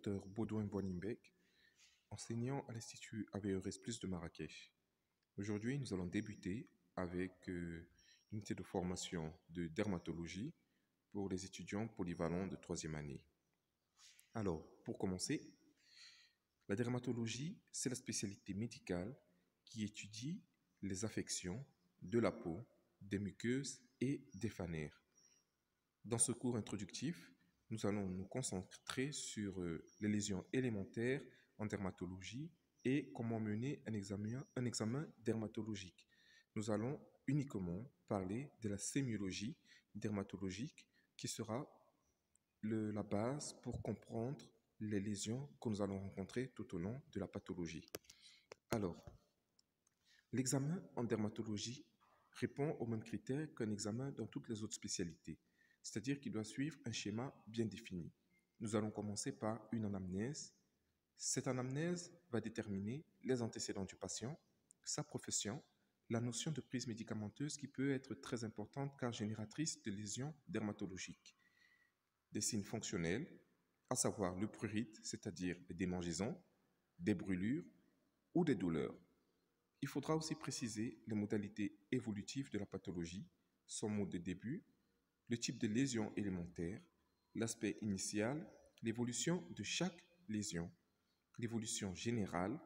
Dr Baudouin Boinimbeck, enseignant à l'Institut AVERES+ de Marrakech. Aujourd'hui, nous allons débuter avec l'unité de formation de dermatologie pour les étudiants polyvalents de troisième année. Alors, pour commencer, la dermatologie, c'est la spécialité médicale qui étudie les affections de la peau, des muqueuses et des fanères. Dans ce cours introductif, nous allons nous concentrer sur les lésions élémentaires en dermatologie et comment mener un examen dermatologique. Nous allons uniquement parler de la sémiologie dermatologique qui sera la base pour comprendre les lésions que nous allons rencontrer tout au long de la pathologie. Alors, l'examen en dermatologie répond aux mêmes critères qu'un examen dans toutes les autres spécialités, c'est-à-dire qu'il doit suivre un schéma bien défini. Nous allons commencer par une anamnèse. Cette anamnèse va déterminer les antécédents du patient, sa profession, la notion de prise médicamenteuse qui peut être très importante car génératrice de lésions dermatologiques. Des signes fonctionnels, à savoir le prurite, c'est-à-dire des démangeaisons, des brûlures ou des douleurs. Il faudra aussi préciser les modalités évolutives de la pathologie, son mode de début, le type de lésion élémentaire, l'aspect initial, l'évolution de chaque lésion, l'évolution générale,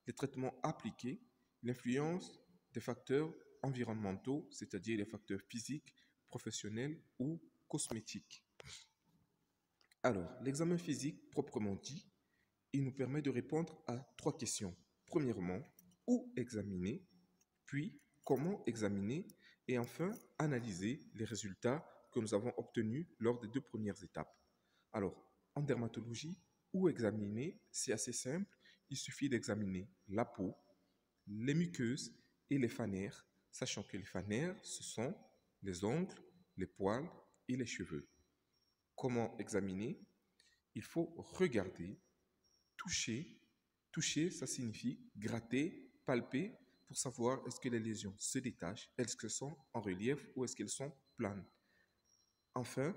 les traitements appliqués, l'influence des facteurs environnementaux, c'est-à-dire les facteurs physiques, professionnels ou cosmétiques. Alors, l'examen physique proprement dit, il nous permet de répondre à 3 questions. Premièrement, où examiner, puis comment examiner, et enfin analyser les résultats que nous avons obtenus lors des 2 premières étapes. Alors, en dermatologie, où examiner, c'est assez simple, il suffit d'examiner la peau, les muqueuses et les fanères, sachant que les fanères, ce sont les ongles, les poils et les cheveux. Comment examiner? Il faut regarder, toucher. Toucher, ça signifie gratter, palper, pour savoir est-ce que les lésions se détachent, est-ce qu'elles sont en relief ou est-ce qu'elles sont planes. Enfin,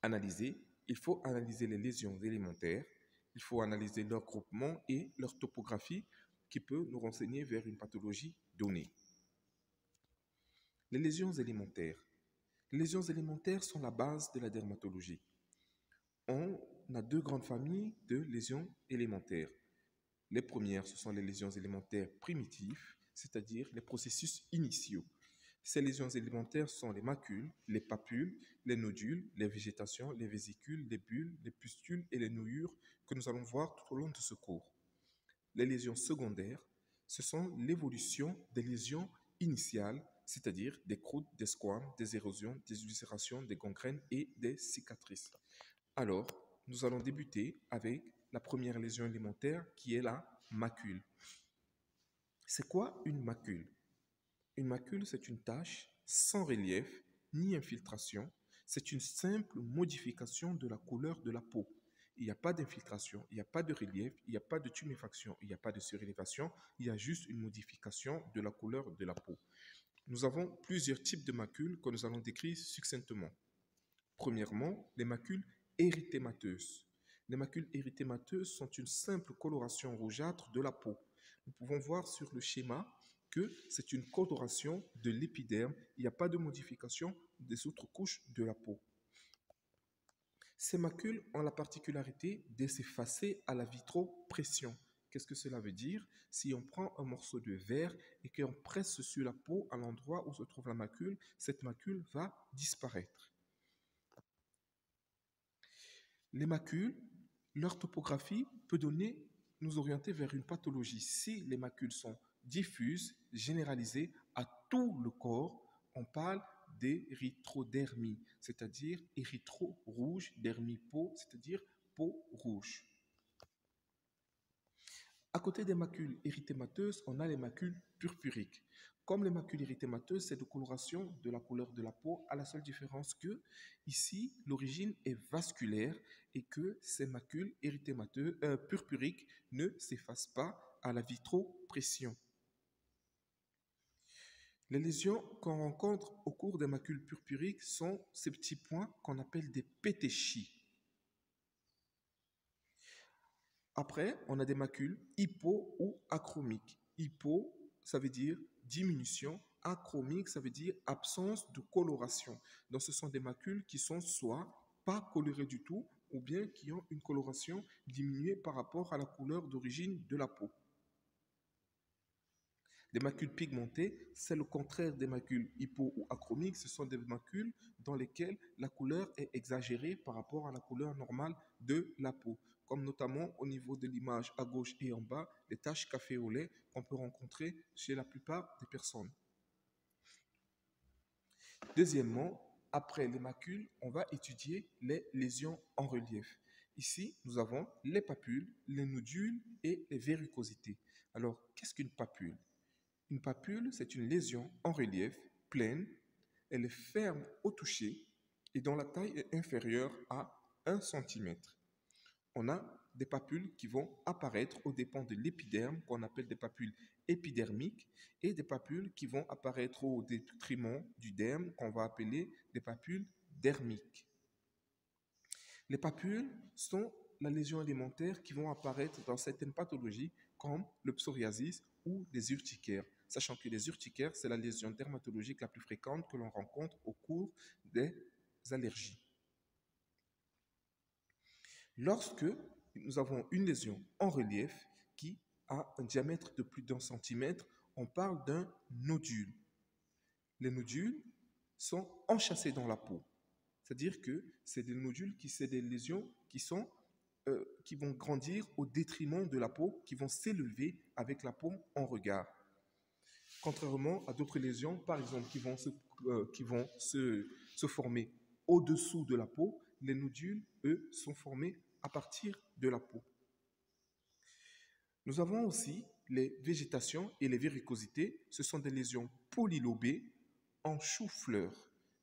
analyser. Il faut analyser les lésions élémentaires, il faut analyser leur groupement et leur topographie qui peut nous renseigner vers une pathologie donnée. Les lésions élémentaires. Les lésions élémentaires sont la base de la dermatologie. On a 2 grandes familles de lésions élémentaires. Les premières, ce sont les lésions élémentaires primitives, c'est-à-dire les processus initiaux. Ces lésions élémentaires sont les macules, les papules, les nodules, les végétations, les vésicules, les bulles, les pustules et les nouures que nous allons voir tout au long de ce cours. Les lésions secondaires, ce sont l'évolution des lésions initiales, c'est-à-dire des croûtes, des squames, des érosions, des ulcérations, des gangrènes et des cicatrices. Alors, nous allons débuter avec la première lésion élémentaire qui est la macule. C'est quoi une macule? Une macule, c'est une tache sans relief ni infiltration. C'est une simple modification de la couleur de la peau. Il n'y a pas d'infiltration, il n'y a pas de relief, il n'y a pas de tuméfaction, il n'y a pas de surélévation, il y a juste une modification de la couleur de la peau. Nous avons plusieurs types de macules que nous allons décrire succinctement. Premièrement, les macules érythémateuses. Les macules érythémateuses sont une simple coloration rougeâtre de la peau. Nous pouvons voir sur le schéma que c'est une coloration de l'épiderme. Il n'y a pas de modification des autres couches de la peau. Ces macules ont la particularité de s'effacer à la vitropression. Qu'est-ce que cela veut dire? Si on prend un morceau de verre et qu'on presse sur la peau à l'endroit où se trouve la macule, cette macule va disparaître. Les macules, leur topographie peut nous orienter vers une pathologie. Si les macules sont diffuses, généralisées à tout le corps, on parle d'érythrodermie, c'est-à-dire érythro-rouge, dermie peau, c'est-à-dire peau rouge. À côté des macules érythémateuses, on a les macules purpuriques. Comme les macules érythémateuses, c'est de coloration de la couleur de la peau, à la seule différence que, ici, l'origine est vasculaire et que ces macules purpuriques ne s'effacent pas à la vitropression. Les lésions qu'on rencontre au cours des macules purpuriques sont ces petits points qu'on appelle des pétéchies. Après, on a des macules hypo ou achromiques. Hypo, ça veut dire diminution. Achromique, ça veut dire absence de coloration. Donc, ce sont des macules qui sont soit pas colorées du tout, ou bien qui ont une coloration diminuée par rapport à la couleur d'origine de la peau. Les macules pigmentées, c'est le contraire des macules hypo ou achromiques. Ce sont des macules dans lesquelles la couleur est exagérée par rapport à la couleur normale de la peau, comme notamment au niveau de l'image à gauche et en bas, les taches café au lait qu'on peut rencontrer chez la plupart des personnes. Deuxièmement, après les macules, on va étudier les lésions en relief. Ici, nous avons les papules, les nodules et les verrucosités. Alors, qu'est-ce qu'une papule? Une papule, c'est une lésion en relief, pleine, elle est ferme au toucher et dont la taille est inférieure à 1 centimètre. On a des papules qui vont apparaître aux dépens de l'épiderme, qu'on appelle des papules épidermiques, et des papules qui vont apparaître au détriment du derme, qu'on va appeler des papules dermiques. Les papules sont la lésion élémentaire qui vont apparaître dans certaines pathologies comme le psoriasis ou les urticaires, sachant que les urticaires, c'est la lésion dermatologique la plus fréquente que l'on rencontre au cours des allergies. Lorsque nous avons une lésion en relief qui a un diamètre de plus d'1 centimètre, on parle d'un nodule. Les nodules sont enchâssés dans la peau. C'est-à-dire que c'est des nodules c'est des lésions qui vont grandir au détriment de la peau, qui vont s'élever avec la peau en regard. Contrairement à d'autres lésions, par exemple, qui vont se former au-dessous de la peau, les nodules, eux, sont formés à partir de la peau. Nous avons aussi les végétations et les verrucosités. Ce sont des lésions polylobées en chou-fleur.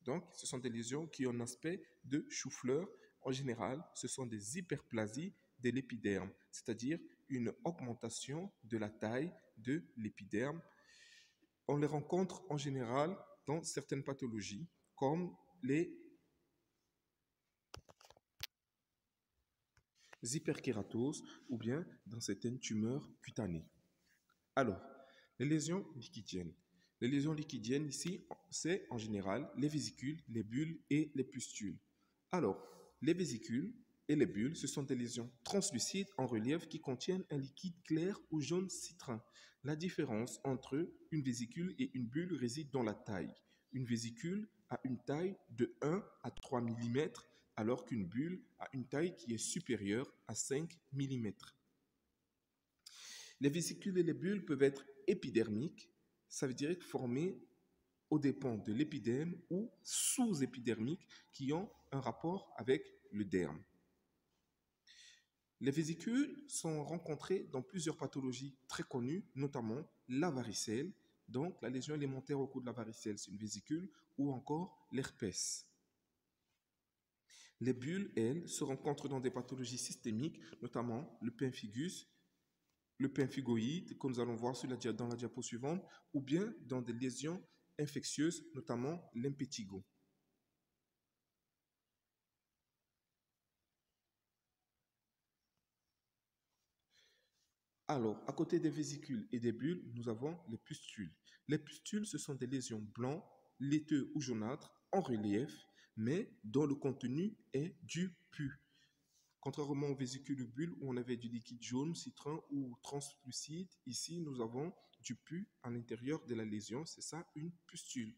Donc, ce sont des lésions qui ont un aspect de chou-fleur. En général, ce sont des hyperplasies de l'épiderme, c'est-à-dire une augmentation de la taille de l'épiderme. On les rencontre en général dans certaines pathologies, comme les hyperkératoses ou bien dans certaines tumeurs cutanées. Alors, les lésions liquidiennes. Les lésions liquidiennes ici, c'est en général les vésicules, les bulles et les pustules. Alors, les vésicules et les bulles, ce sont des lésions translucides en relief qui contiennent un liquide clair ou jaune citrin. La différence entre une vésicule et une bulle réside dans la taille. Une vésicule a une taille de 1 à 3 mm, alors qu'une bulle a une taille qui est supérieure à 5 mm. Les vésicules et les bulles peuvent être épidermiques, ça veut dire formées aux dépens de l'épiderme, ou sous-épidermiques qui ont un rapport avec le derme. Les vésicules sont rencontrées dans plusieurs pathologies très connues, notamment la varicelle, donc la lésion élémentaire au cou de la varicelle, c'est une vésicule, ou encore l'herpès. Les bulles, elles, se rencontrent dans des pathologies systémiques, notamment le pemphigus, le pemphigoïde, que nous allons voir dans la diapo suivante, ou bien dans des lésions infectieuses, notamment l'impétigo. Alors, à côté des vésicules et des bulles, nous avons les pustules. Les pustules, ce sont des lésions blancs, laiteux ou jaunâtres, en relief, mais dont le contenu est du pus. Contrairement aux vésicules ou bulles où on avait du liquide jaune, citrin ou translucide, ici nous avons du pus à l'intérieur de la lésion, c'est ça une pustule.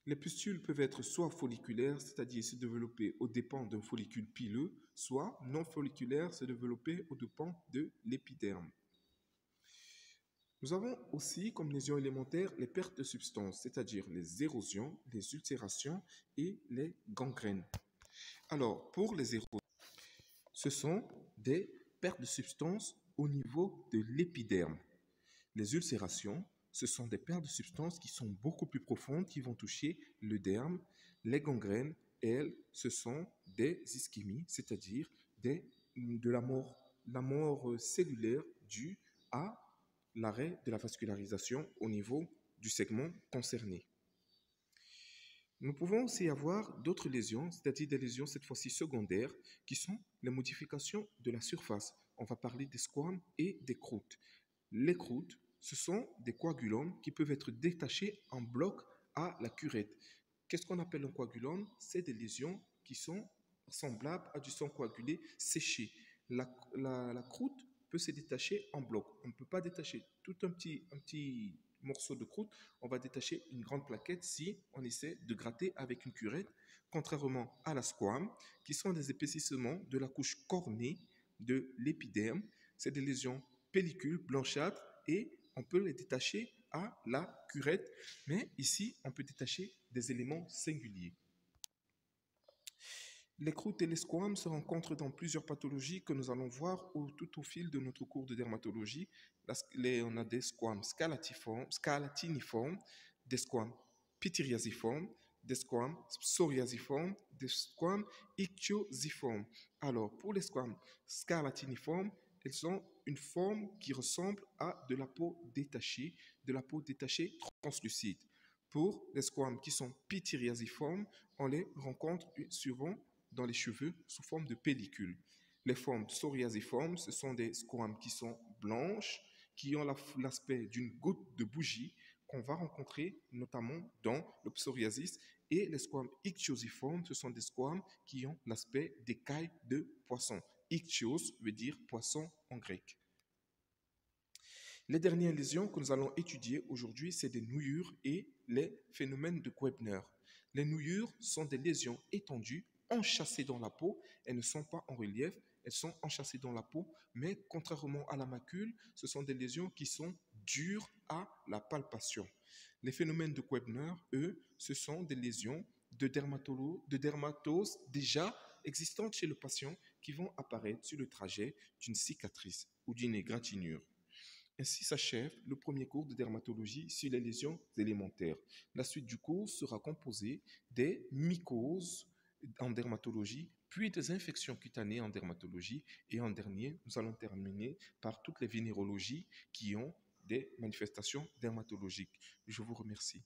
Les pustules peuvent être soit folliculaires, c'est-à-dire se développer aux dépens d'un follicule pileux, soit non folliculaires, se développer aux dépens de l'épiderme. Nous avons aussi comme lésions élémentaires les pertes de substance, c'est-à-dire les érosions, les ulcérations et les gangrènes. Alors, pour les érosions, ce sont des pertes de substance au niveau de l'épiderme. Les ulcérations, ce sont des pertes de substances qui sont beaucoup plus profondes, qui vont toucher le derme. Les gangrènes, elles, ce sont des ischémies, c'est-à-dire de la mort cellulaire due à l'arrêt de la vascularisation au niveau du segment concerné. Nous pouvons aussi avoir d'autres lésions, c'est-à-dire des lésions cette fois-ci secondaires, qui sont les modifications de la surface, on va parler des squames et des croûtes. Les croûtes, ce sont des coagulums qui peuvent être détachés en bloc à la curette. Qu'est-ce qu'on appelle un coagulum? C'est des lésions qui sont semblables à du sang coagulé séché. La croûte peut se détacher en bloc. On ne peut pas détacher tout un petit morceau de croûte. On va détacher une grande plaquette si on essaie de gratter avec une curette, contrairement à la squame, qui sont des épaississements de la couche cornée de l'épiderme. C'est des lésions pellicules blanchâtres et on peut les détacher à la curette. Mais ici, on peut détacher des éléments singuliers. Les croûtes et les squames se rencontrent dans plusieurs pathologies que nous allons voir tout au fil de notre cours de dermatologie. On a des squames scalatiniformes, des squames pityriasiformes, des squames psoriasiformes, des squames ichthyosiformes. Alors, pour les squames scalatiniformes, elles ont une forme qui ressemble à de la peau détachée translucide. Pour les squames qui sont pityriasiformes, on les rencontre souvent dans les cheveux sous forme de pellicule. Les formes psoriasiformes, ce sont des squames qui sont blanches, qui ont l'aspect d'une goutte de bougie qu'on va rencontrer notamment dans le psoriasis. Et les squames ichthyosiformes, ce sont des squames qui ont l'aspect d'écailles de poisson. Ichthyos veut dire poisson en grec. Les dernières lésions que nous allons étudier aujourd'hui, c'est des nouillures et les phénomènes de Koebner. Les nouillures sont des lésions étendues, enchâssées dans la peau. Elles ne sont pas en relief, elles sont enchâssées dans la peau, mais contrairement à la macule, ce sont des lésions qui sont dures à la palpation. Les phénomènes de Koebner, eux, ce sont des lésions de dermatose déjà existantes chez le patient qui vont apparaître sur le trajet d'une cicatrice ou d'une égratignure. Ainsi s'achève le premier cours de dermatologie sur les lésions élémentaires. La suite du cours sera composée des mycoses en dermatologie, puis des infections cutanées en dermatologie, et en dernier, nous allons terminer par toutes les vénérologies qui ont des manifestations dermatologiques. Je vous remercie.